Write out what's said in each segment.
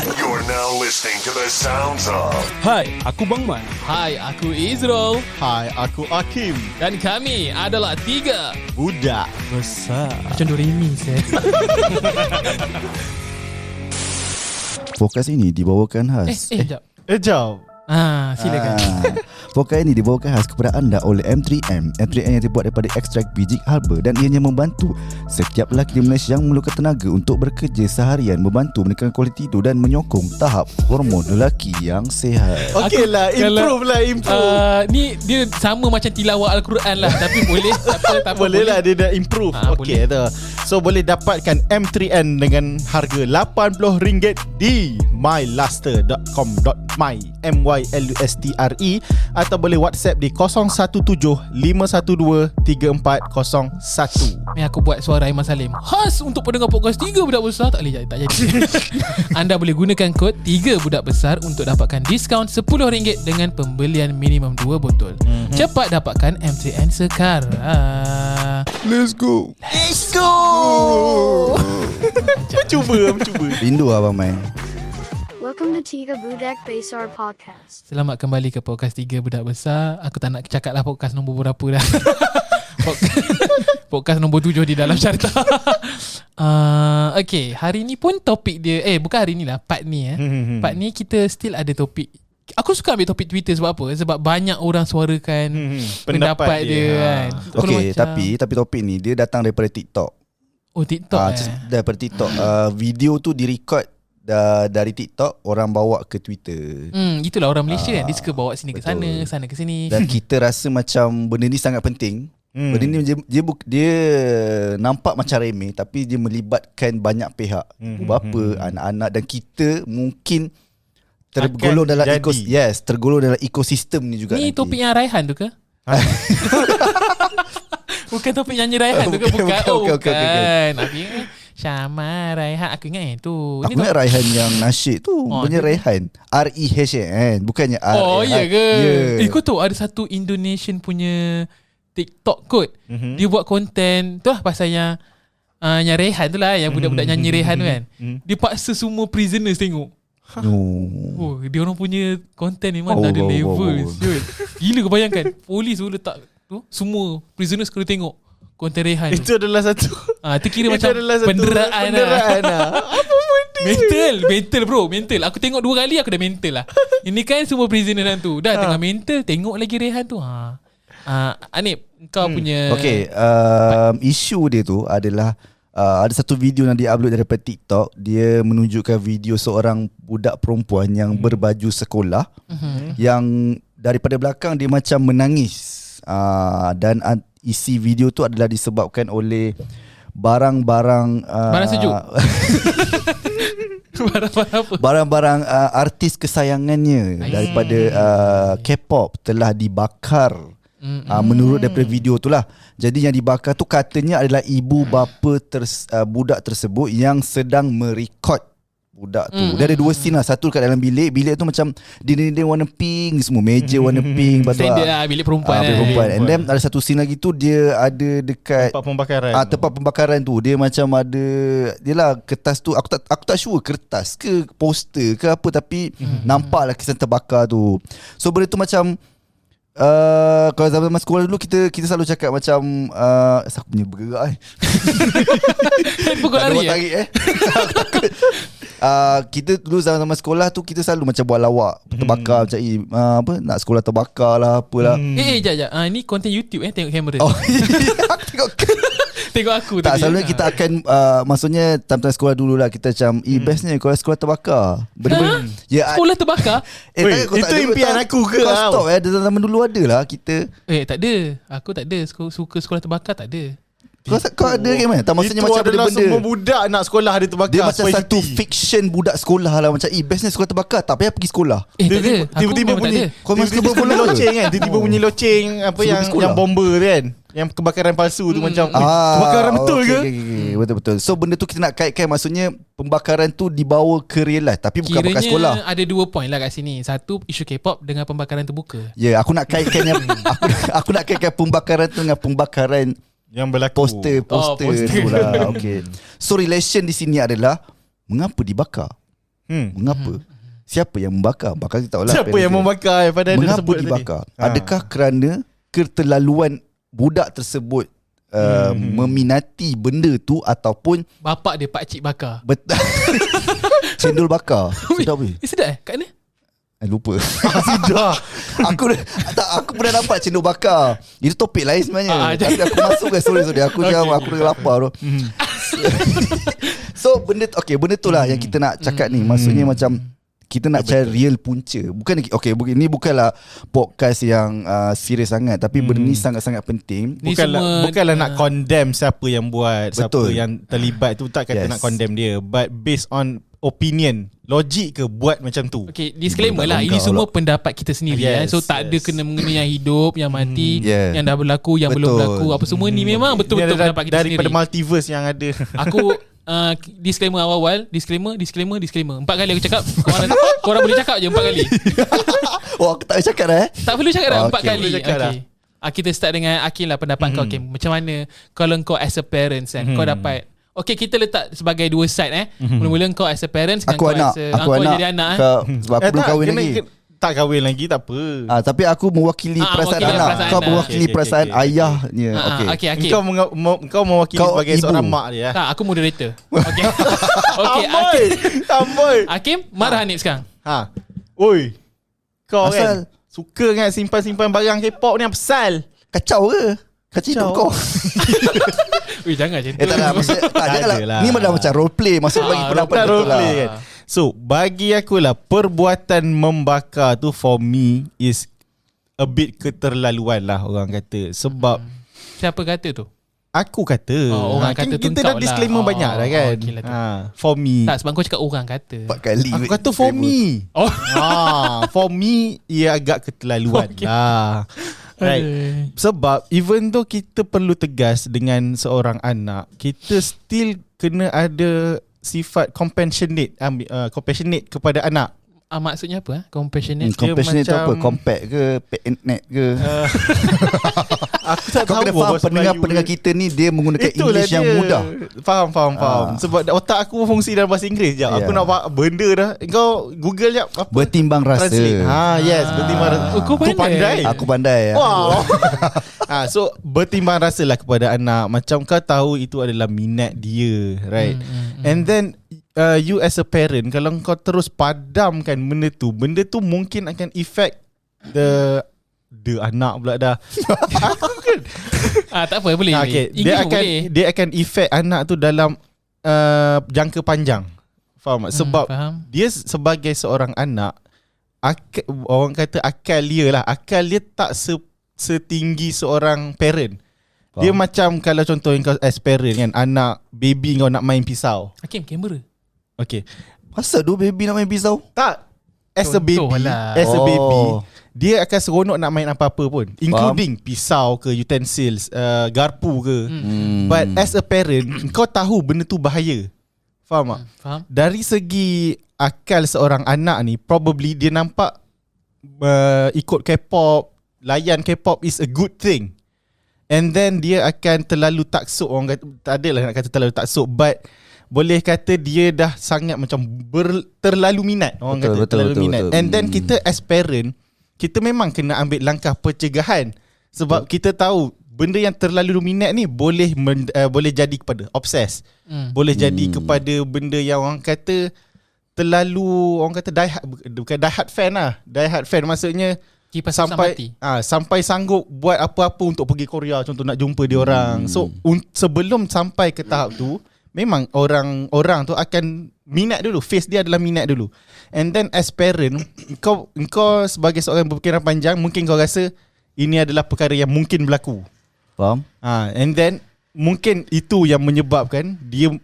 You're now listening to the sounds of Hai, aku Bang Man. Hai, aku Izrul. Hai, aku Akim. Dan kami adalah 3 Budak Besar. Macam Doremi saya. Podcast ini dibawakan khas Sekejap. Jauh. Silakan. Podcast ini dibawakan khas kepada anda oleh M3M. M3M yang dibuat daripada ekstrak biji halba dan ianya membantu setiap lelaki di Malaysia yang memerlukan tenaga untuk bekerja seharian, membantu menekan kualiti tidur dan menyokong tahap hormon lelaki yang sihat. Okey lah, improve lah, improve. Ni dia sama macam tilawah Al-Quran lah. Tapi boleh. Tak apa, Boleh lah, dia dah improve. Okey tu. So boleh dapatkan M3N dengan harga RM80 di myluster.com.my MYLUSTRE atau boleh WhatsApp di 0175123401. Ni aku buat suara Aiman Salim. Khas untuk pendengar podcast 3 Budak Besar. Tak boleh jadi. Anda boleh gunakan kod 3 Budak Besar untuk dapatkan diskaun RM10 dengan pembelian minimum 2 botol. Cepat dapatkan M3N sekarang. Let's go. Cuba. Rindu Abang Man. Welcome to Tiga Budak Besar Podcast. Selamat kembali ke podcast 3 Budak Besar. Aku tak nak cakap lah podcast nombor berapa dah. Podcast nombor 7 di dalam syarta. Okay, hari ni pun topik dia bukan hari ni lah, part ni part ni kita still ada topik. Aku suka ambil topik Twitter sebab apa? Sebab banyak orang suarakan pendapat dia kan. Okay, tapi topik ni dia datang daripada TikTok. Oh, TikTok Daripada TikTok. Video tu direkod dari TikTok, orang bawa ke Twitter. Itulah orang Malaysia kan. Dia suka bawa sini ke betul. sana ke sini. Dan kita rasa macam benda ni sangat penting. Benda ni dia nampak macam remeh, tapi dia melibatkan banyak pihak. Bapa, anak-anak, dan kita mungkin tergolong dalam tergolong dalam ekosistem ni juga. Ni nanti. topik yang Raihan tu ke? Bukan topik nyanyi Raihan tu ke? Bukan. Bukan. Aku ingat Syama Raihan. Aku ingat tu. Aku ingat Raihan yang nasyid tu. Punya Raihan R-E-H-A-N, bukannya R-A-H. Oh iya ke? Yeah. Kau tahu ada satu Indonesian punya TikTok kot. Dia buat konten tu lah pasal yang Rehan tu lah, yang budak-budak nyanyi Rehan tu kan. Dia paksa semua prisoners tengok. Oh, dia orang punya konten ni mana ada level. Gila kau bayangkan. Polis tu letak tu, semua prisoners kena tengok konten Rehan. Itu adalah satu tu kira macam penderaan lah. Apa benda? Mental bro. Aku tengok 2 kali aku dah mental lah. Ini kan semua prisoner tu dah tengah mental, tengok lagi Rehan tu. Anip, kau punya isu dia tu adalah ada satu video yang dia-upload daripada TikTok. Dia menunjukkan video seorang budak perempuan yang berbaju sekolah, yang daripada belakang dia macam menangis. Dan isi video tu adalah disebabkan oleh barang-barang barang sejuk. Barang-barang apa? Barang-barang artis kesayangannya daripada K-pop telah dibakar. Menurut daripada video tu lah. Jadi yang dibakar tu katanya adalah ibu bapa budak tersebut yang sedang merekod budak tu. Dia ada 2 scene lah. Satu kat dalam bilik. Bilik tu macam dinding-dinding warna pink semua, meja warna pink. Standard lah, bilik perempuan. And then ada satu scene lagi tu, dia ada dekat tempat pembakaran. Tempat pembakaran tu dia macam ada, dia lah kertas tu. Aku tak sure kertas ke poster ke apa, tapi nampak lah kesan terbakar tu. So benda tu macam kalau zaman sekolah dulu kita selalu cakap macam aku punya bergerak Pukul lari kita dulu zaman sekolah tu kita selalu macam buat lawak terbakar macam apa nak sekolah terbakar lah apalah. Jap. Ni konten YouTube tengok kamera. Aku tengok aku tak, tadi. selalunya kita akan maksudnya time-time sekolah dulu lah kita macam bestnya kalau sekolah terbakar. Benda-benda sekolah terbakar? Itu impian aku ke? Kau stop zaman dulu ada lah kita. Tak ada. Aku tak ada suka sekolah terbakar, tak ada. Kau ada ke mana? Tak, maksudnya itu macam adalah benda-benda semua budak nak sekolah dia terbakar. Dia macam satu fiction budak sekolah lah. Macam bestnya sekolah terbakar, tak payah pergi sekolah. Tak ada. Tiba-tiba bunyi tiba-tiba loceng kan. Tiba-tiba bunyi loceng apa yang bomber tu kan, yang kebakaran palsu tu macam kebakaran betul ke? Betul-betul. So benda tu kita nak kaitkan, maksudnya pembakaran tu dibawa ke real life, tapi bukan bekas sekolah. Ada 2 point lah kat sini. Satu, isu K-pop dengan pembakaran terbuka. Aku nak kaitkan aku nak kaitkan pembakaran tu dengan pembakaran yang berlaku. Poster tu lah. Okay. So relation di sini adalah mengapa dibakar? Mengapa? Siapa yang membakar? Bakar kita tahulah. Siapa yang membakar pada dia Mengapa sebut dibakar? tadi? Adakah kerana keterlaluan budak tersebut meminati benda tu ataupun Bapak dia pakcik bakar. betul cendol bakar? Sedap weh. Sedap kat mana? Lupa. Sudah. Aku pernah nampak cendol bakar. Itu topik lain sebenarnya. Tapi aku masuk ke sorry. Aku dah lapar tu. So benda tu lah yang kita nak cakap ni. Maksudnya macam kita nak cari real punca. Ini bukanlah podcast yang serius sangat, tapi benda ni sangat-sangat penting. Ni Bukanlah nak condemn siapa yang buat, Betul. siapa yang terlibat tu, tak kata nak condemn dia, but based on opinion, logik ke buat macam tu. Okay, disclaimer lah, ini semua pendapat kita sendiri. Yes, So tak ada kena mengenai yang hidup, yang mati, yang dah berlaku, yang belum Betul. berlaku. Apa semua ni memang betul-betul Ini pendapat kita daripada sendiri. multiverse yang ada. Aku disclaimer awal-awal, disclaimer. 4 kali aku cakap. Korang boleh cakap je 4 kali. Aku tak boleh cakap dah Tak perlu cakap dah 4 Okay. kali. Boleh cakap dah. Kita start dengan Akin lah, pendapat kau Akin. Macam mana kalau kau as a parents kan, kau dapat kita letak sebagai dua side Mula-mula kau as a parents, Aku kau anak. as a, Aku kau anak. jadi anak Sebab aku belum kahwin lagi. Tak kahwin lagi tak apa. Tapi aku mewakili perasaan mewakili anak. perasaan Kau anak. mewakili Okay, perasaan okay. ayahnya. Okay. Akin. Kau mewakili Kau sebagai ibu. seorang mak dia. Tak, aku moderator. Okay. Okay, Amboi. Amboi. Akim marah Hanif sekarang. Oi. Kau Asal? kan suka kan simpan-simpan barang K-pop ni apa pasal? Kacau ke? Kacau hidup kau. Ui, jangan macam tu. Tak nak maksud, janganlah. adalah. Ni macam role play. Maksud bagi pendapat bukan betul role lah. play kan. So bagi aku lah, perbuatan membakar tu for me is a bit keterlaluan lah orang kata. Sebab Siapa kata tu? aku kata, Orang kan kata tu kita kau dah lah. disclaimer banyak dah kan. Okay lah tu. For me. Tak, sebab kau cakap orang kata. 4 kali. Aku kata for me. Oh. For me ia agak keterlaluan lah. Right. Sebab even though kita perlu tegas dengan seorang anak, kita still kena ada sifat compassionate kepada anak. Maksudnya apa? Compassionate. Compassionate tu apa? macam- Compact ke? Net ke? Aku tak Kau tahu kena faham bahasa pendengar-pendengar Melayu kita ni dia menggunakan dia. Itulah English yang dia. mudah. Faham. Sebab otak aku fungsi dalam bahasa Inggeris je. Aku Yeah. nak benda dah. Kau Google jap apa? Bertimbang rasa. Translate. Yes, bertimbang rasa. Kau pandai. Aku pandai. Wow. So bertimbang rasalah kepada anak. Macam kau tahu itu adalah minat dia, right? And then you as a parent, kalau kau terus padamkan benda tu mungkin akan affect the anak pula dah. Aku kan. Tak apa, boleh. Okay, English pun boleh. dia akan affect anak tu dalam jangka panjang. Faham tak? Sebab faham. dia sebagai seorang anak, orang kata akal dia tak setinggi seorang parent. Dia macam kalau contoh kau as parent kan, anak baby kau nak main pisau. Hakim, kamera. Okay. Masa tu baby nak main pisau? Tak. As a baby, Contoh lah. as a Oh. baby, dia akan seronok nak main apa-apa pun, including pisau ke, utensils, garpu ke. But as a parent, kau tahu benda tu bahaya. Faham tak? Faham? Dari segi akal seorang anak ni, probably dia nampak ikut K-pop, layan K-pop is a good thing. And then dia akan terlalu taksub. Orang kata, tak adalah nak kata terlalu taksub, but boleh kata dia dah sangat macam terlalu minat. Orang kata terlalu minat. And then kita as parent, kita memang kena ambil langkah pencegahan. Sebab kita tahu benda yang terlalu minat ni boleh jadi kepada obses. Boleh jadi kepada benda yang orang kata terlalu, orang kata bukan die hard fan lah. Die hard fan maksudnya Kipas sampai sanggup buat apa-apa untuk pergi Korea, contoh nak jumpa dia orang. So sebelum sampai ke tahap tu, memang orang tu akan minat dulu. Face dia adalah minat dulu. And then as parent, kau sebagai seorang berfikiran panjang, mungkin kau rasa ini adalah perkara yang mungkin berlaku. Faham? And then mungkin itu yang menyebabkan dia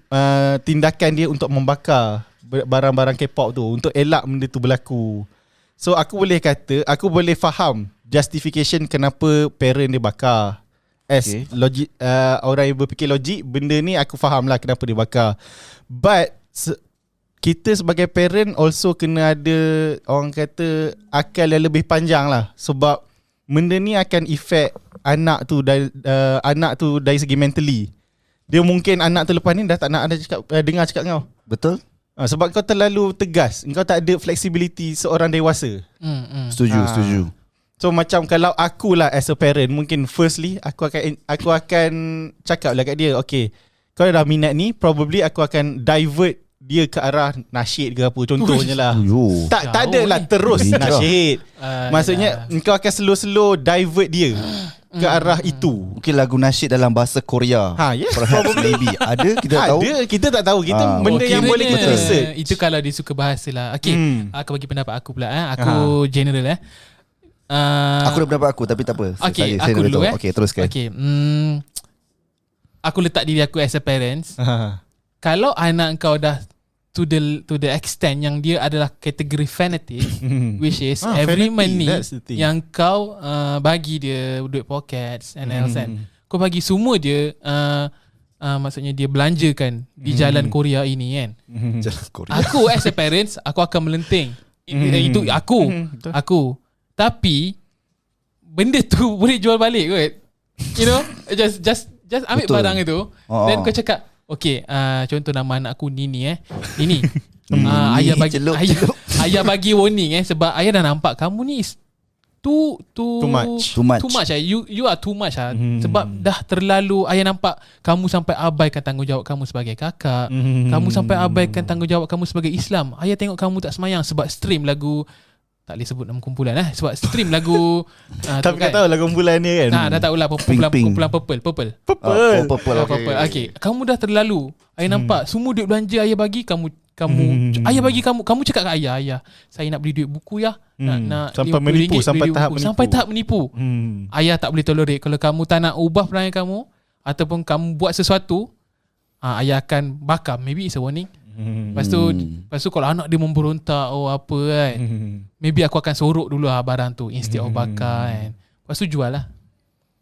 tindakan dia untuk membakar barang-barang K-pop tu, untuk elak benda tu berlaku. So aku boleh faham justification kenapa parent dia bakar. As logik, orang yang berfikir logik, benda ni aku faham lah kenapa dia bakar. But kita sebagai parent also kena ada, orang kata, akal yang lebih panjang lah. Sebab benda ni akan affect anak tu dari segi mentally. Dia mungkin anak tu lepas ni dah tak nak ada dengar cakap kau. Betul? Sebab kau terlalu tegas. Kau tak ada flexibility seorang dewasa. Setuju. So macam kalau akulah as a parent, mungkin firstly aku akan cakap lah kat dia, okay, kau dah minat ni, probably aku akan divert dia ke arah nasyid ke apa contohnya lah. Tak ada lah terus nasyid. Maksudnya kau akan slow divert dia ke arah itu. Mungkin lagu nasyid dalam bahasa Korea. Yes, Perhaps maybe. Ada kita tak tahu. Ada, kita tak tahu. Kita benda yang boleh kita research. Itu kalau dia suka bahasa lah. Okay, aku bagi pendapat aku pula. Aku general Aku dah pendapat aku tapi tak apa. Okay, saya aku dulu Okay, teruskan. Okay, aku letak diri aku as a parents. Kalau anak kau dah to the extent yang dia adalah kategori fanatic, which is every fanatic, money that's the thing. yang kau bagi dia duit pockets and else kan, kau bagi semua dia maksudnya dia belanjakan di jalan Korea ini kan. Jalan Korea. Aku as a parents, aku akan melenting. Itu aku. Tapi benda tu boleh jual balik kot. You know, just ambil Betul. barang itu. Then kau cakap, okay, contoh nama anak aku Nini Nini. Ayah bagi warning sebab ayah dah nampak kamu ni is too much. You are too much sebab dah terlalu. Ayah nampak kamu sampai abaikan tanggungjawab kamu sebagai kakak. Kamu sampai abaikan tanggungjawab kamu sebagai Islam. Ayah tengok kamu tak semayang sebab stream lagu, tak boleh sebut nama kumpulan sebab stream lagu tapi kau tahu lah kumpulan ni kan. dah tahu lah kumpulan Purple. Purple. Okay, kamu dah terlalu. Ayah nampak semua duit belanja ayah bagi kamu ayah bagi kamu cakap kat ayah, saya nak beli duit buku ya. Nak sampai RM50 menipu, sampai beli tahap buku. menipu. Sampai tahap menipu. Ayah tak boleh tolerate. Kalau kamu tak nak ubah perangai kamu ataupun kamu buat sesuatu, ayah akan bakar. Maybe it's a warning. Lepas tu kalau anak dia memberontak apa kan, maybe aku akan sorok dulu barang tu instead of bakar kan. Lepas tu jual lah.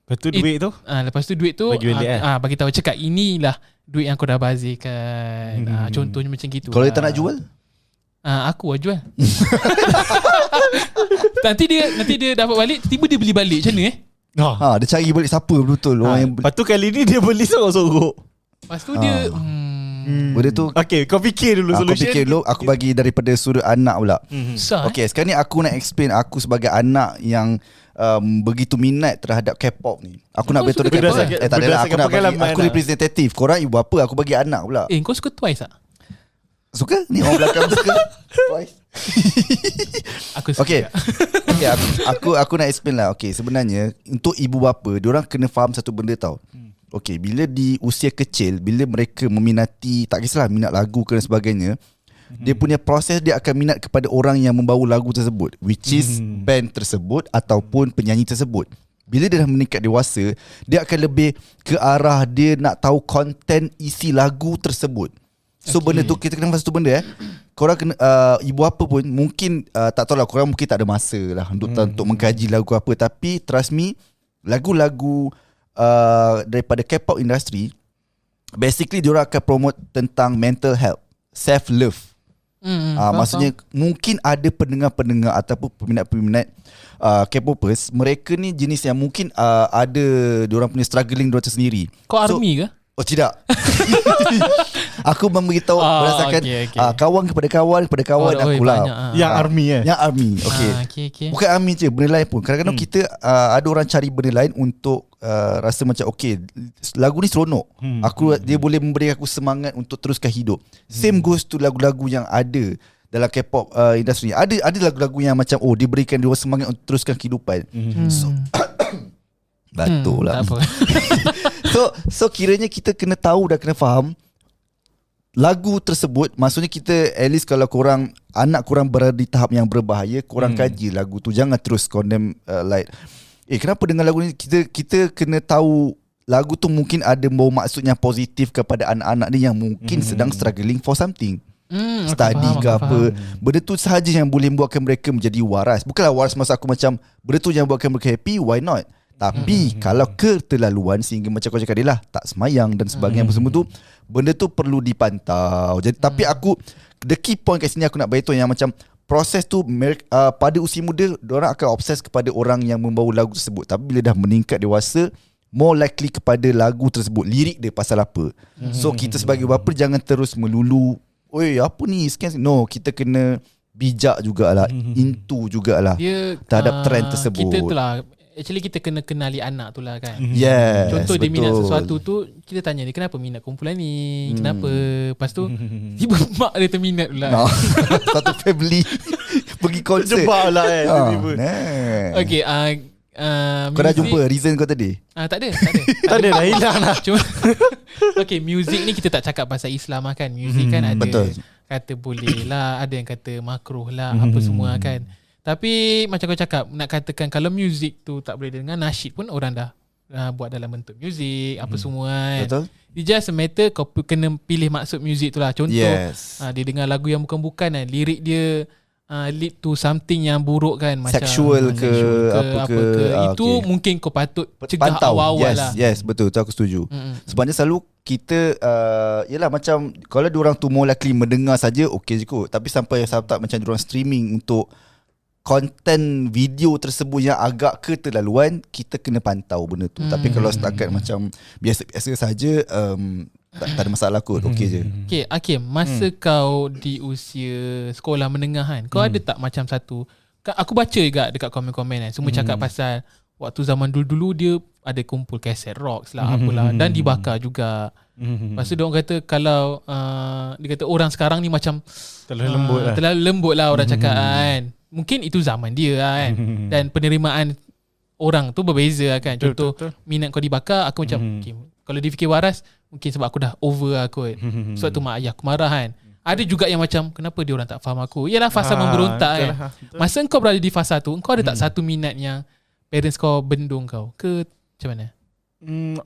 Lepas tu duit tu lepas tu duit tu bagi balik bagi tahu, cakap inilah duit yang kau dah bazirkan. Contohnya macam gitu. Kalau dia tak nak jual, aku lah jual. nanti dia dapat balik, tiba dia beli balik macam mana dia cari balik siapa betul orang yang Lepas tu kali ni dia beli sorok-sorok. Lepas tu dia benda tu. Okay, kau fikir dulu Aku solution. fikir dulu, aku bagi daripada sudut anak pula. susah. Okay, sekarang ni aku nak explain aku sebagai anak yang begitu minat terhadap K-pop ni. Aku nak betul dekat K-pop tak adalah, aku nak bagi, pengalaman aku representatif. Korang ibu apa, aku bagi anak pula. Kau suka Twice tak? Suka? Ni orang belakang suka. Twice. Aku suka. Okay. Okay, aku nak explain lah. Okay, sebenarnya untuk ibu bapa, diorang kena faham satu benda tau. Okay, bila di usia kecil, bila mereka meminati, tak kisahlah minat lagu ke dan sebagainya, dia punya proses dia akan minat kepada orang yang membawa lagu tersebut, which is band tersebut ataupun penyanyi tersebut. Bila dia dah meningkat dewasa, dia akan lebih ke arah dia nak tahu konten isi lagu tersebut. So benda tu kita kena faham satu benda korang kena ibu apa pun mungkin tak tahu lah, korang mungkin tak ada masa lah untuk mengkaji lagu apa. Tapi trust me, lagu-lagu daripada K-pop industry, basically diorang akan promote tentang mental health, self-love. Maksudnya mungkin ada pendengar-pendengar ataupun peminat-peminat K-popers, mereka ni jenis yang mungkin ada diorang punya struggling diorang tersendiri. Kau army ke? Oh tidak. Aku memberitahu berdasarkan kawan kepada kawan akulah. Yang army Yang army. Okay. Okay. Bukan army je, benda lain pun. Kadang-kadang kita ada orang cari benda lain untuk rasa macam okay, lagu ni seronok. Dia boleh memberi aku semangat untuk teruskan hidup. Same goes to lagu-lagu yang ada dalam K-pop industry. Ada lagu-lagu yang macam dia berikan dia semangat untuk teruskan kehidupan. So batuk lah. Tak apa. So kiranya kita kena tahu dan kena faham lagu tersebut. Maksudnya kita at least kalau anak korang berada di tahap yang berbahaya, korang kaji lagu tu. Jangan terus condemn like kenapa dengar lagu ni. Kita kena tahu lagu tu mungkin ada bawa maksud yang positif kepada anak-anak ni yang mungkin sedang struggling for something. Study ke apa. Benda tu sahaja yang boleh buatkan mereka menjadi waras. Bukanlah waras masa aku macam benda tu yang buatkan mereka happy, why not? Tapi kalau keterlaluan sehingga macam kau cakap dia lah, tak semayang dan sebagainya semua tu, benda tu perlu dipantau. Jadi tapi the key point kat sini aku nak beritahu yang macam proses tu pada usia muda diorang akan obses kepada orang yang membawa lagu tersebut. Tapi bila dah meningkat dewasa, more likely kepada lagu tersebut, lirik dia pasal apa. So kita sebagai bapa jangan terus melulu oi apa ni scan. No, kita kena bijak jugalah, into jugalah Dia terhadap trend tersebut. Kita tu lah, actually kita kena kenali anak tu lah kan. Yes, Contoh dia minat betul. sesuatu tu, kita tanya dia kenapa minat kumpulan ni, kenapa. Lepas tu tiba mak dia terminat pula. No. Satu family pergi konsert. Terjebak lah tiba-tiba. Okay, Kau dah jumpa reason kau tadi? Tak ada. Tak ada, dah hilang lah. Cuma okay, music ni kita tak cakap pasal Islam lah kan. Music kan ada betul. kata boleh lah, ada yang kata makruh lah, apa semua kan. Tapi macam kau cakap, nak katakan kalau music tu tak boleh dengar, nasyid pun orang dah buat dalam bentuk music, apa semua kan. Betul. It just a matter kau kena pilih maksud music tu lah. Contoh, Yes. dia dengar lagu yang bukan-bukan kan, lirik dia lead to something yang buruk kan, macam Sexual ke, apa ke. Itu Okay. mungkin kau patut cegah Pantau. awal-awal Yes, lah. yes, betul. Tu aku setuju. Sebabnya selalu kita yalah macam kalau diorang tu more likely mendengar saja okey je kot. Tapi sampai tak macam diorang streaming untuk konten video tersebut yang agak keterlaluan, kita kena pantau benda tu. Tapi kalau setakat macam biasa-biasa saja, tak ada masalah kot. Okey je. Okay, Hakim, masa kau di usia sekolah menengah kan, kau ada tak macam satu, aku baca juga dekat komen-komen kan, semua cakap pasal waktu zaman dulu-dulu dia ada kumpul kaset rocks lah, apalah, dan dibakar juga. Lepas tu diorang kata kalau dia kata orang sekarang ni macam Terlalu lembut lah. terlalu lembut lah orang cakap kan. Mungkin itu zaman dia kan. Dan penerimaan orang tu berbeza kan. Contoh betul. minat kau dibakar, aku macam okay, kalau dia fikir waras, mungkin sebab aku dah over lah kot. Sebab tu mak ayah aku marah kan. Ada juga yang macam kenapa dia orang tak faham aku. Yalah fasa memberontak betul kan. lah, betul. Masa kau berada di fasa tu, kau ada tak satu minat yang parents kau bendung kau ke macam mana?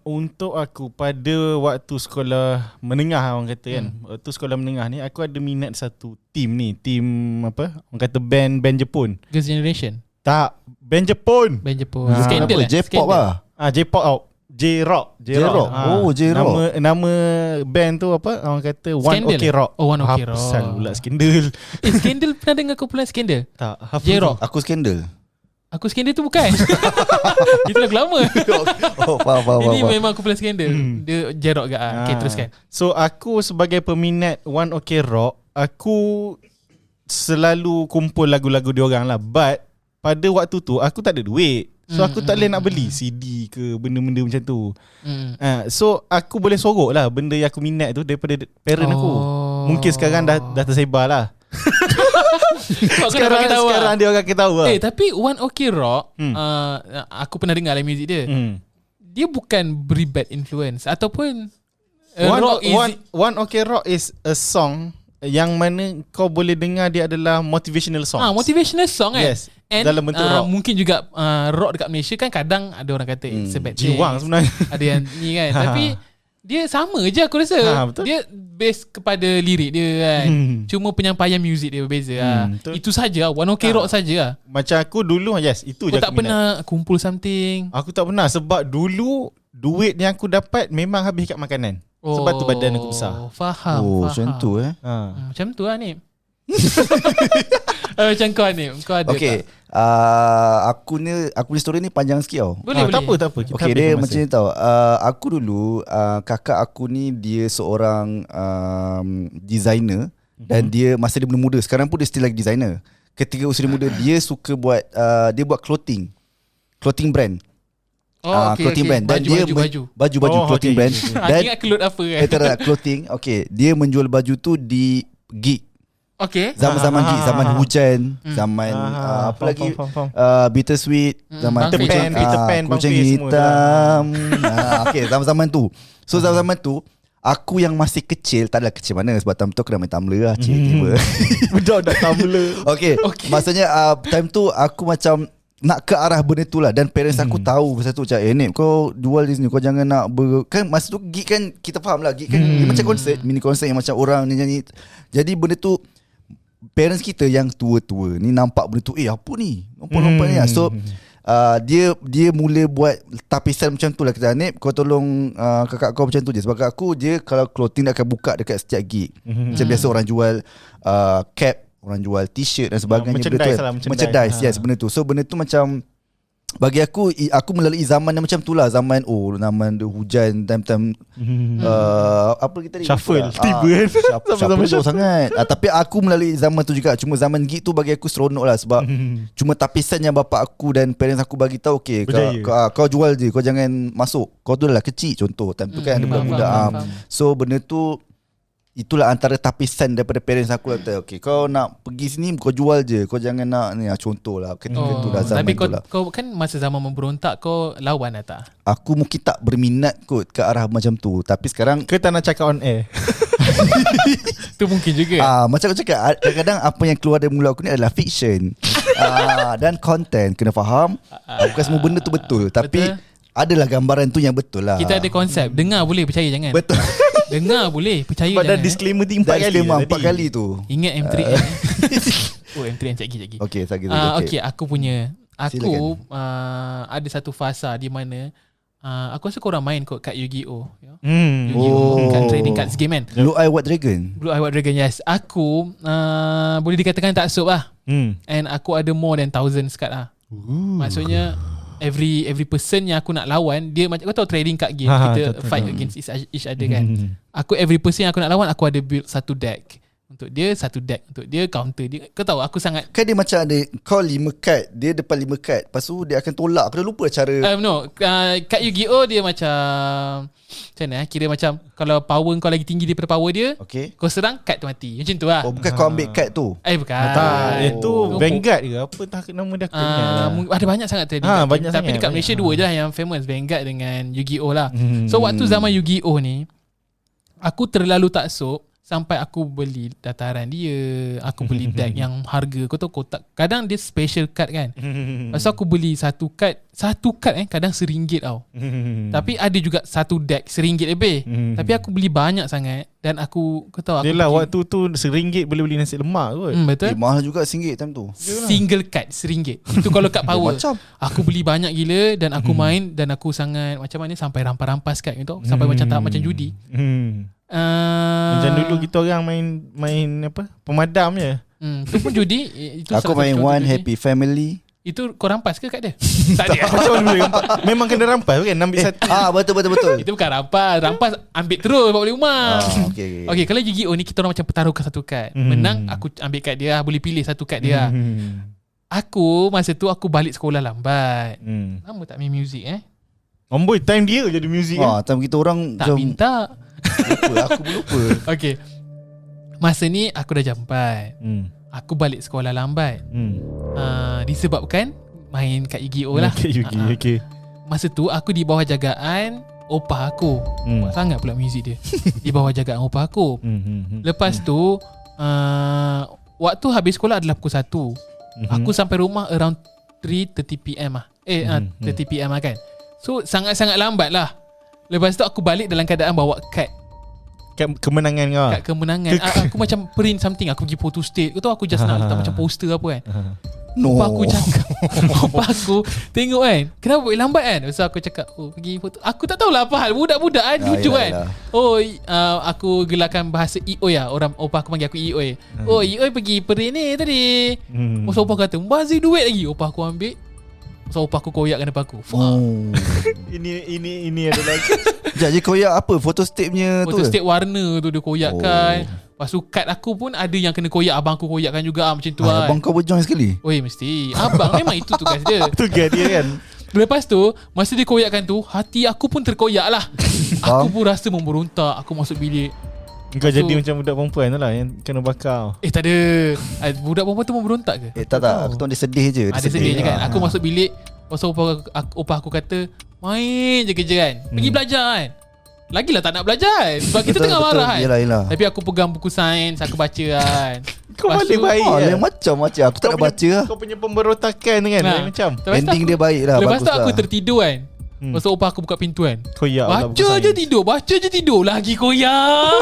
Untuk aku pada waktu sekolah menengah orang kata kan, waktu sekolah menengah ni aku ada minat satu team apa, orang kata band Jepun. Girls' Generation, Tak, band Jepun. band Jepun, Ah, Scandal Apa? J-pop Scandal. lah. J-pop out. J-rock. J-rock. Oh, J-rock. Nama band tu apa? Orang kata One Scandal. OK Rock. Oh, One OK Apa Rock. pasal pula Scandal? Scandal pernah dengar kumpulan Scandal? Tak. apa J-rock. Aku skandal. Aku Scandal tu bukan. Itu lagu lama. Oh, faham. Ini memang kumpulan Scandal. Dia J-rock ke okay, teruskan. So aku sebagai peminat One OK Rock, aku selalu kumpul lagu-lagu diorang lah. But pada waktu tu aku tak ada duit. So aku tak boleh nak beli CD ke benda-benda macam tu. So aku boleh sorok lah benda yang aku minat tu daripada parent aku. Mungkin sekarang dah tersebar lah. Sekarang dia orang ketahui lah. Tapi One OK Rock, aku pernah dengar lah muzik dia. Dia bukan beri bad influence ataupun One OK Rock is a song yang mana kau boleh dengar dia adalah motivational song. motivational song kan. Yes. Dalam bentuk rock. Mungkin juga rock dekat Malaysia kan kadang ada orang kata it's a bad thing. Jiwang sebenarnya. Ada yang ni kan. Tapi dia sama je aku rasa. Betul. Dia base kepada lirik dia kan. Cuma penyampaian muzik dia berbeza lah. Betul. Itu saja. One OK Rock saja lah. Macam aku dulu, yes, itu Kau je tak aku minat. pernah kumpul something? Aku tak pernah sebab dulu duit yang aku dapat memang habis kat makanan. Sebab tu badan aku besar. Faham. Oh, faham. macam tu Macam tu lah ni. Macam kau ni, kau ada Okay, tak? aku ni story ni panjang sikit tau. Boleh, Tak apa. Kita Okay, habiskan dia masa. macam ni tau. Aku dulu kakak aku ni dia seorang designer dan dia masa dia belum muda, sekarang pun dia still lagi designer. Ketika usia dia muda dia suka buat dia buat clothing brand. Clothing brand dan baju. baju Oh, clothing okay, brand okay. dan Ingat kelut apa kan? tak clothing. Okay, dia menjual baju tu di gig. Okay. Zaman-zaman gig, zaman hujan, zaman apa lagi? Faham. Bittersweet, zaman Bang Fish. Peter Pan, Bang kucing Fish semua tu hitam. Okay, zaman-zaman tu. So zaman tu aku yang masih kecil, tak adalah kecil mana sebab time tu aku dah main Tumblr lah, tiba. Budak Tumblr. Okay, maksudnya time tu aku macam nak ke arah benda tu lah. Dan parents aku tahu pasal tu, macam Nip kau jual di sini, kau jangan nak kan masa tu gig kan, kita faham lah gig kan dia macam konsert, mini konsert yang macam orang nyanyi. Jadi benda tu parents kita yang tua-tua ni nampak benda tu, apa ni, lompat-lompat ni lah. So dia mula buat tapisan macam tu lah. Kata Nip, kau tolong kakak kau macam tu je. Sebab kakak aku dia kalau clothing dia akan buka dekat setiap gig. Macam biasa orang jual cap, orang jual t-shirt dan sebagainya. Merchandise Benda tu, lah, merchandise, yes, benda tu. So benda tu macam bagi aku melalui zaman yang macam tu lah. Zaman zaman hujan, time-time apa kita ni, Shuffle tiba kan. Shuffle tu sangat. Tapi aku melalui zaman tu juga. Cuma zaman gig tu bagi aku seronok lah. Sebab cuma tapisan yang bapak aku dan parents aku bagi tahu, okay, kau jual je, kau jangan masuk. Kau tu dah kecil contoh. Time tu kan ada budak-budak. So benda tu, itulah antara tapisan daripada parents aku kata, okay, kau nak pergi sini kau jual je, kau jangan nak ni, contoh lah ketika tu lah, zaman tapi tu lah. kau kan masa zaman memberontak kau lawan lah tak? Aku mungkin tak berminat kot ke arah macam tu. Tapi sekarang Ke tak nak cakap on air? Tu mungkin juga. macam aku cakap, kadang-kadang apa yang keluar dari mulut aku ni adalah fiction. Dan content, kena faham. Bukan semua benda tu betul. Tapi adalah gambaran tu yang betul lah. Kita ada konsep, dengar boleh, percaya jangan. Betul. Dengar boleh, percaya Sebab dah jangan. disclaimer 4 kali Dah 4 tadi. kali tu. Ingat M3N. Oh, M3N sekejap lagi. Okay, okay. Okay, aku punya. Aku Silakan. ada satu fasa di mana aku rasa korang main kot kat Yu-Gi-Oh. Oh. Kat trading cards game kan. Blue Eye White Dragon. Blue Eye White Dragon, yes. Aku boleh dikatakan tak sub lah. And aku ada more than 1,000 card lah. Maksudnya every person yang aku nak lawan, dia macam, kau tahu trading card game, kita fight against each other kan. Aku every person yang aku nak lawan, aku ada build satu deck. Untuk dia satu deck, untuk dia counter dia. Kau tahu aku sangat Kan dia macam ada, kau 5 card, dia depan 5 card, lepas tu dia akan tolak. Aku dah lupa cara. no, kat Yu-Gi-Oh dia macam mana kira macam kalau power kau lagi tinggi daripada power dia, Okay. kau serang card tu mati. Macam tu lah. Oh, bukan kau ambil card tu. Bukan. Tak, itu Oh. Vanguard ke apa, tak nama dia aku ingat lah. Ada banyak sangat trading card banyak game. Tapi sangat, dekat banyak. Malaysia dua je lah yang famous, Vanguard dengan Yu-Gi-Oh lah. So waktu zaman Yu-Gi-Oh ni, aku terlalu taksub sampai aku beli dataran dia, aku beli deck yang harga, kau tahu kotak, kadang dia special card kan. Lepas tu aku beli satu card kadang RM1 tau. Tapi ada juga satu deck RM1 lebih. Tapi aku beli banyak sangat dan aku, kau tahu aku Yelah, pergi- waktu tu RM1 boleh beli nasi lemak kot. betul. Mahal juga RM1 time tu. Single card RM1. Itu kalau kat power. Macam. Aku beli banyak gila dan aku main dan aku sangat macam mana sampai rampas-rampas card gitu. Sampai macam tahap macam judi. Macam dulu kita orang main apa, pemadam je. Itu pun judi. Itu Aku salah main satu One judi. Happy Family. Itu kau rampas ke kat dia? Tak ada. Macam mana boleh rampas? Memang kena rampas kan, ambil satu. Betul. Itu bukan rampas. Rampas ambil terus bawa balik rumah. Okay. Okay, kalau Yu-Gi-Oh ni kita orang macam pertaruhkan satu kad. Menang aku ambil kad dia, boleh pilih satu kad dia. Aku masa tu aku balik sekolah lambat. Lama tak main muzik Omboy, time dia jadi muzik kan. Time kita orang Tak macam minta. lupa. Aku pun lupa. Okay, masa ni aku dah jam 4. Aku balik sekolah lambat. Disebabkan main kat Yu-Gi-Oh lah. Okay. Masa tu aku di bawah jagaan opah aku. Kuat sangat pula muzik dia. Di bawah jagaan opah aku. Lepas tu waktu habis sekolah adalah pukul 1. Aku sampai rumah around 3:30 PM lah. 30 PM lah kan. So sangat-sangat lambat lah. Lepas tu aku balik dalam keadaan bawa kad Kemenangan kau. kad kemenangan. Aku macam print something. Aku pergi photo state. Kau tahu aku just nak letak macam poster apa kan. No. Opah aku cakap, opah aku tengok kan, kenapa buat lambat kan. Lepas tu aku cakap, pergi foto. Aku tak tahulah apa hal. Budak-budak kan, lucu kan. Aku gelarkan bahasa Ioi lah. Orang opah aku panggil aku Ioi. Ioi pergi print ni tadi. Masa opah kata, bazir duit lagi. Opah aku ambil. Masa opah aku koyakkan depan aku. Ini adalah Sekejap je koyak apa? Foto state punya tu Foto ke? state warna tu dia koyakkan. Lepas tu kad aku pun ada yang kena koyak. Abang aku koyakkan juga macam tu kan. Abang kau pun join sekali? Oi mesti. Abang memang itu tugas dia. tugas dia kan. Lepas tu masa dia koyakkan tu, hati aku pun terkoyak lah. Aku pun rasa memberontak. Aku masuk bilik. Kau So- jadi macam budak perempuan tu lah yang kena bakar. Tak ada. Budak perempuan tu memberontak ke? Tak. Aku tahu dia sedih je. Ada sedih je kan. Aku masuk bilik. Pasal opah aku kata, main je kerja kan. Pergi belajar kan. Lagilah tak nak belajar kan. Sebab kita tengah marah kan. Yelah. Tapi aku pegang buku sains, aku baca kan. Kau Lepas balik tu- baik Lain macam-macam. Aku tak nak baca lah. Kau punya pemberontakan kan. Nah. Lain macam. Lepas tu Ending aku- dia baik lah. Lepas bagus tu aku lah. tertidur kan. Lepas tu opah aku buka pintu kan. Koyak lah, Baca je tidur. Baca je tidur. Lagi koyak.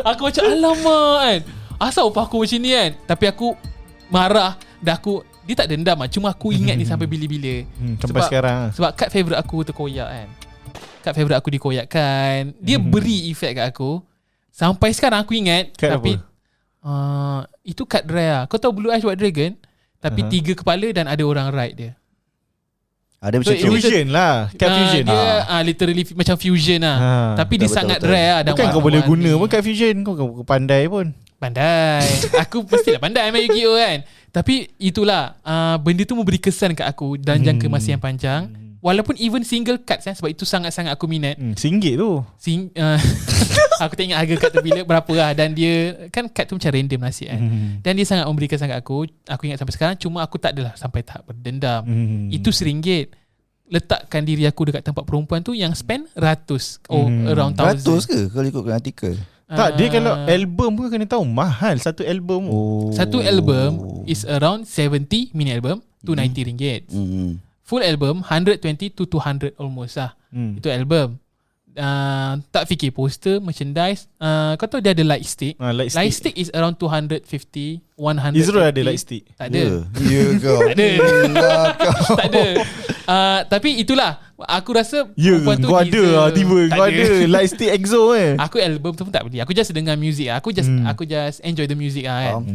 Aku macam alamak kan. Asal opah aku macam ni kan. Tapi aku marah. Dia tak dendam lah. Cuma aku ingat ni sampai bila-bila. Sampai sekarang. Sebab kad favourite aku terkoyak kan. Kad favourite aku dikoyakkan. Dia beri efek kat aku. Sampai sekarang aku ingat. Kad tapi itu kad rare lah. Kau tahu Blue Eyes White Dragon? Tapi 3 kepala dan ada orang ride dia. Ada macam So, tu. Fusion lah. Cat fusion. Dia literally macam fusion lah. Tapi dia Betul, sangat betul. rare lah. dan Bukan kau boleh warna-warni. guna pun cat fusion. Kau pandai pun. Pandai. Aku pastilah pandai main Yu-Gi-Oh kan. Tapi itulah benda tu memberi kesan kat aku dalam jangka masa yang panjang. Walaupun even single cards sebab itu sangat-sangat aku minat. RM1 tu. Aku tak ingat harga kad tu berapa lah. Dan dia kan kad tu macam random nasib kan. Dan dia sangat memberi kesan kat aku. Aku ingat sampai sekarang. Cuma aku tak adalah sampai tahap berdendam. Itu RM1. Letakkan diri aku dekat tempat perempuan tu yang spend ratus. Around 1,000. Ratus ke kalau ikutkan artikel? Tak, dia kalau album pun kena tahu mahal satu album. Satu album is around 70 mini album RM290. Full album 120 to 200 almost lah. Itu album. Tak fikir poster, merchandise. Kau tahu dia ada light stick. Light stick is around 250, 100. Israel ada light stick. Tak ada. Ya kau. Tak ada. Tak ada. Tapi itulah. Aku rasa perempuan tu kau ada deserve. lah tiba. Tak Kau ada light stick EXO Aku album tu pun tak beli. Aku just dengar music lah. Aku just enjoy the music lah kan.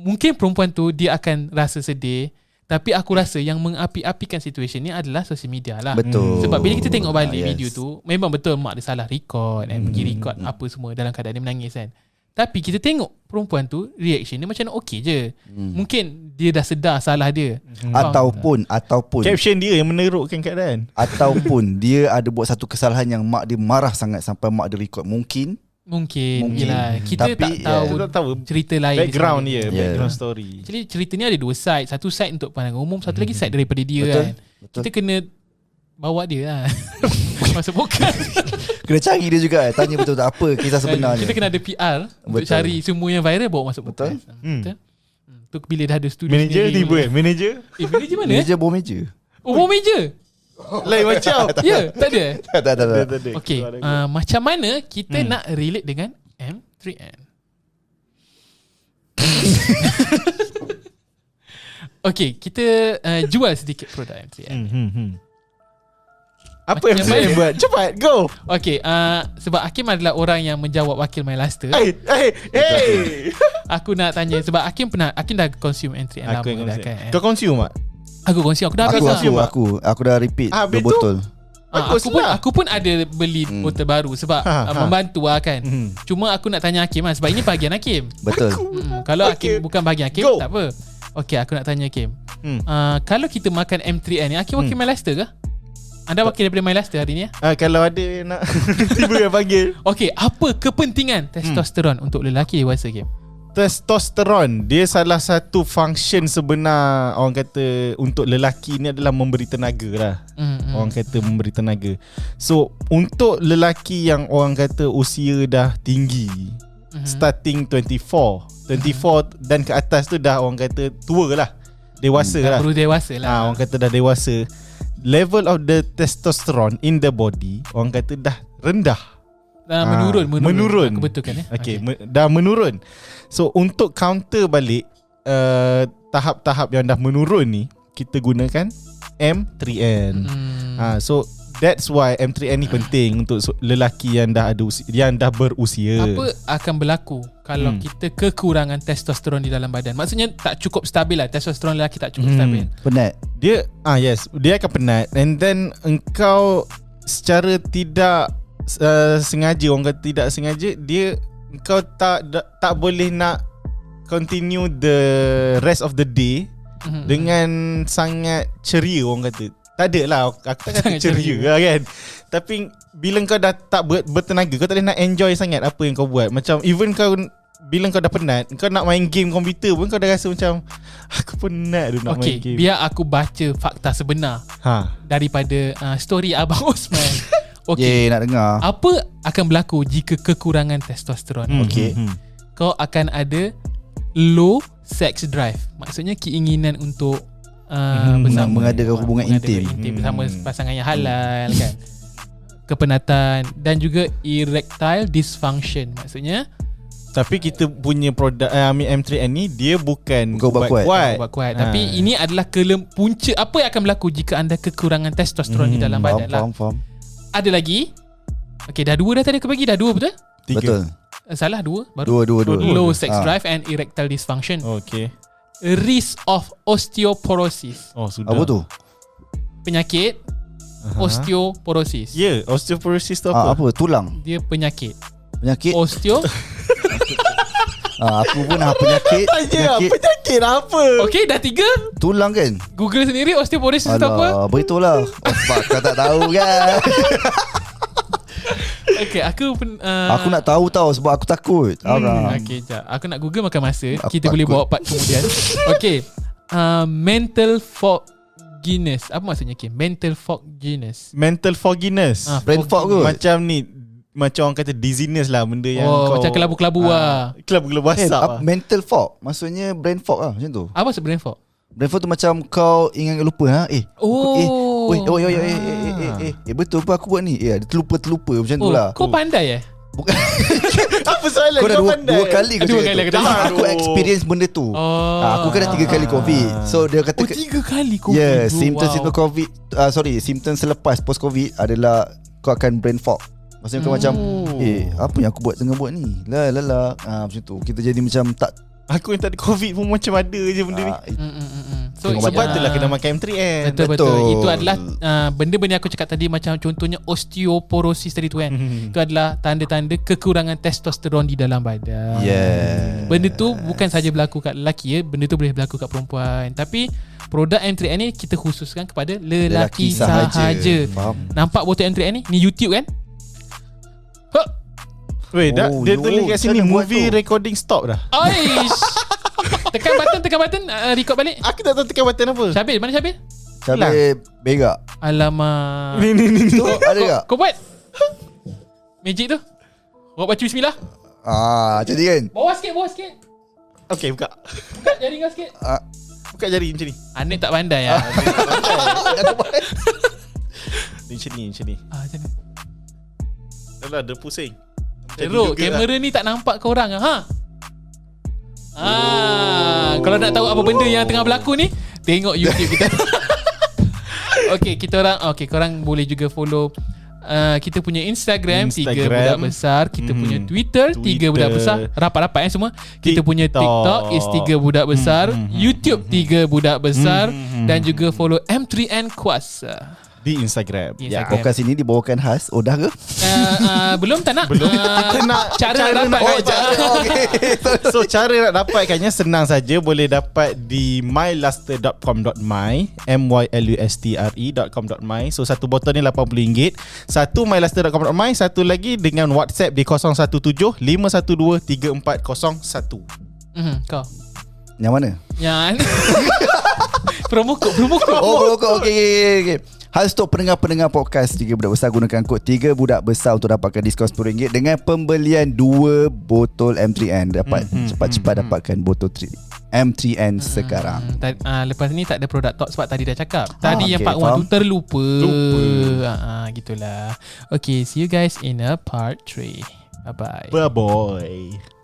Mungkin perempuan tu dia akan rasa sedih. Tapi aku rasa yang mengapi-apikan situasi ni adalah social media lah. Betul. Sebab bila kita tengok balik Yes. video tu, memang betul mak dia salah record dan pergi record apa semua dalam keadaan dia menangis kan. Tapi kita tengok perempuan tu reaction dia macam okey je. Mungkin dia dah sedar salah dia. Ataupun Caption dia yang menerukkan keadaan. ataupun dia ada buat satu kesalahan yang mak dia marah sangat sampai mak dia record. Mungkin. Yelah. Kita Tapi, tak tahu cerita lain Background di dia, sebalik. background story. Actually cerita ni ada dua side. Satu side untuk pandangan umum, satu lagi side daripada dia Betul, kan. betul. Kita kena bawa dia lah. Masa bukan. Kena cari dia juga. Tanya betul-betul apa kisah sebenarnya. Kita kena ada PR untuk Betul. cari semua yang viral bawa masuk Betul. podcast. Betul. Tu bila dah ada studio Manager sendiri. tiba Manager Manager mana? Meja bawah meja. Oh, meja. lain macam. Ya, tak ada. Tak. Okay, macam mana kita nak relate dengan M3N? Okay, kita jual sedikit produk M3N. Apa yang Macam saya mana? buat? Cepat, go. Okay, sebab Hakim adalah orang yang menjawab wakil MyLaster. Hey. Aku nak tanya sebab Hakim dah consume M3N lama dah kan. Kau consume tak? Aku consume, aku dah habis lah. Aku dah repeat Habis 2 botol. Aku pun ada beli botol baru sebab membantu lah kan. Cuma aku nak tanya Hakim lah sebab ini bahagian Hakim. Betul. Kalau Okay. Hakim bukan bahagian Hakim, Go. tak apa. Okay, aku nak tanya Hakim. Kalau kita makan M3N ni, Hakim wakil MyLaster ke? Anda wakil daripada MyLaster hari ni ya? Kalau ada nak tiba yang panggil. Okay, apa kepentingan testosteron untuk lelaki dewasa Hakim? Testosteron dia salah satu function sebenar orang kata untuk lelaki ni adalah memberi tenaga lah. Orang kata memberi tenaga. So untuk lelaki yang orang kata usia dah tinggi, starting 24 dan ke atas tu dah orang kata tua lah, dewasa lah. Baru dewasa lah. Orang kata dah dewasa, level of the testosterone in the body orang kata dah rendah. Menurun. Aku betulkan ya. Okay. Dah menurun. So untuk counter balik tahap-tahap yang dah menurun ni, kita gunakan M3N. So that's why M3N ni penting untuk lelaki yang dah ada yang dah berusia. Apa akan berlaku kalau kita kekurangan testosteron di dalam badan? Maksudnya tak cukup stabil lah. Testosteron lelaki tak cukup stabil. Penat. Dia dia akan penat, and then engkau secara tidak sengaja, orang kata tidak sengaja, engkau tak boleh nak continue the rest of the day dengan sangat ceria, orang kata. Tak ada lah, aku tak kata Sangat ceria lah kan. Tapi bila kau dah tak bertenaga, kau tak boleh nak enjoy sangat apa yang kau buat. Macam even kau, bila kau dah penat, kau nak main game komputer pun kau dah rasa macam aku penat tu nak main game. Biar aku baca fakta sebenar daripada story Abang Osman. Okay, nak dengar. apa akan berlaku jika kekurangan testosteron? Okay. Kau akan ada low sex drive. Maksudnya keinginan untuk bersama, mengadakan hubungan intim. bersama pasangan yang halal kan. Kepenatan dan juga erectile dysfunction. Maksudnya Tapi kita punya produk M3N ni dia bukan ubat kuat. ubat kuat. Tapi ini adalah punca apa yang akan berlaku jika anda kekurangan testosteron di dalam badan lah. Faham. Ada lagi. Okay, dah 2 dah tadi aku bagi. Dah 2 betul? 3. Betul. Salah 2 baru. 2. Low sex drive and erectile dysfunction. Okay. Risk of osteoporosis. Oh sudah. Apa tu? penyakit osteoporosis. Ya, osteoporosis tu apa? Apa? Tulang. Dia penyakit. Penyakit. Osteo. Aku pun penyakit. Penyakit apa? Okey, dah 3. Tulang kan? Google sendiri osteoporosis tu apa? Beritulah. Sebab kau tak tahu kan. Okey, aku Aku nak tahu sebab aku takut. Okey, jap. Aku nak Google makan masa. Aku Kita boleh takut. bawa part kemudian. Okey. Mental fogginess. Apa maksudnya mental fogginess? Mental fogginess. Brain fog ke? Macam ni, macam orang kata dizziness lah, benda yang Macam kelabu-kelabu lah. Kelabu-kelabu asap lah. Mental fog. Maksudnya brain fog lah macam tu. Apa maksud brain fog? Brain fog tu macam kau ingat lupa Oh. Betul apa aku buat ni? Dia terlupa macam tu lah. Kau pandai Bukan. Apa soalan? Kau dah pandai? dua kali kau Dua cakap kali tu. aku dah cakap. Aku experience benda tu. Aku kan dah 3 kali COVID. So dia kata 3 kali COVID. yeah, symptom COVID symptom selepas post COVID adalah kau akan brain fog. Maksudnya kau macam apa yang aku tengah buat ni? Macam tu. Kita jadi macam tak. Aku yang tak ada COVID pun macam ada je benda ni. So, Sebab itulah kena makan M3N. Betul. Itu adalah benda-benda aku cakap tadi, macam contohnya osteoporosis tadi tu kan. Itu adalah tanda-tanda kekurangan testosteron di dalam badan. Benda tu bukan saja berlaku kat lelaki benda tu boleh berlaku kat perempuan. Tapi produk M3N ni kita khususkan kepada lelaki sahaja. Faham? Nampak botol M3N ni? Ni YouTube kan? Weh, dia tulis kat sini macam mana buat movie tu? recording stop dah. Aish. Tekan button record balik. Aku tak tahu tekan button apa. Syabil, mana Syabil? Cabai berak. Alamak. Ni. Tu ada tak? Kau buat magic tu. Buat baca bismillah. Jadi kan. Bawah sikit. Okay, buka. Buka jari kau sikit. Buka jari macam ni. Anik tak pandai lah. Macam ni. Macam ni. Dah lah, dia pusing. Teruk, kamera ni tak nampak kau orang lah. Kalau nak tahu apa benda yang tengah berlaku ni, tengok YouTube kita. Okay, korang boleh juga follow kita punya Instagram 3 Budak Besar. Kita punya Twitter 3 Budak Besar. Rapat-rapat semua. Kita punya TikTok is 3 Budak Besar. YouTube 3 Budak Besar. Dan juga follow M3N Kuasa di Instagram. Ya. Podcast ini dibawakan khas Odah ke? Belum tak nak. Kita nak cara dapat. So cara nak dapatkannya senang saja. Boleh dapat di myluster.com.my, mylustre.com.my. So satu botol ni RM80. Satu myluster.com.my, satu lagi dengan WhatsApp di 017-512-3401. Kau Yang mana? yang promo code. Okay. Khas untuk pendengar-pendengar podcast 3 Budak Besar, gunakan kod 3 Budak Besar untuk dapatkan diskaun RM10 dengan pembelian 2 botol M3N. Dapat cepat-cepat dapatkan botol M3N sekarang. Lepas ni tak ada product talk sebab tadi dah cakap. Tadi yang okay, part 1 tu faham. terlupa. Gitulah. Okay, see you guys in a part 3. Bye-bye. Bye-bye.